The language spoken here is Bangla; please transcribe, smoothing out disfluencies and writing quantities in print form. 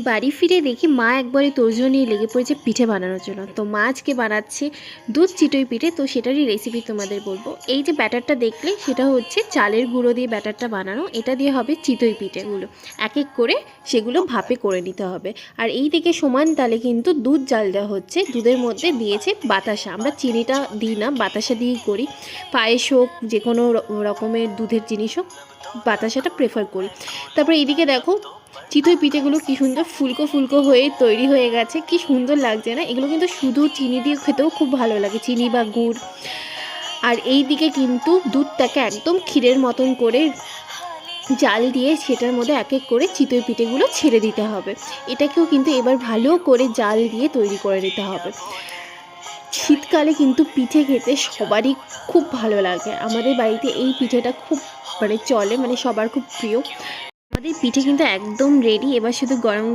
বাড়ি ফিরে দেখি মা একবারে তোড়জোড় নিয়ে লেগে পড়েছে পিঠে বানানোর জন্য। তো মা আজকে বানাচ্ছে দুধ চিতই পিঠে, তো সেটারই রেসিপি তোমাদের বলবো। এই যে ব্যাটারটা দেখলে সেটা হচ্ছে চালের গুঁড়ো দিয়ে ব্যাটারটা বানানো, এটা দিয়ে হবে চিতই পিঠেগুলো। এক এক করে সেগুলো ভাপে করে নিতে হবে। আর এই দিকে সমান তালে কিন্তু দুধ জাল দেওয়া হচ্ছে, দুধের মধ্যে দিয়েছে বাতাসা। আমরা চিনিটা দিই না, বাতাসা দিয়েই করি। পায়েস হোক, যে কোনো রকমের দুধের জিনিস হোক, বাতাসাটা প্রেফার করি। তারপরে এইদিকে দেখো চিতই পিঠেগুলো কি সুন্দর ফুলকো ফুলকো হয়ে তৈরি হয়ে গেছে, কি সুন্দর লাগছে না? এগুলো কিন্তু শুধু চিনি দিয়ে খেতেও খুব ভালো লাগে, চিনি বা গুড়। আর এই দিকে কিন্তু দুধটাকে একদম ক্ষীরের মতন করে জাল দিয়ে সেটার মধ্যে এক এক করে চিতই পিঠেগুলো ছেড়ে দিতে হবে। এটাকেও কিন্তু এবার ভালো করে জাল দিয়ে তৈরি করে নিতে হবে। শীতকালে কিন্তু পিঠে খেতে সবারই খুব ভালো লাগে। আমাদের বাড়িতে এই পিঠেটা খুব চলে, সবার খুব প্রিয়। আমাদের পিঠে কিন্তু একদম রেডি। এবার শুধু গরম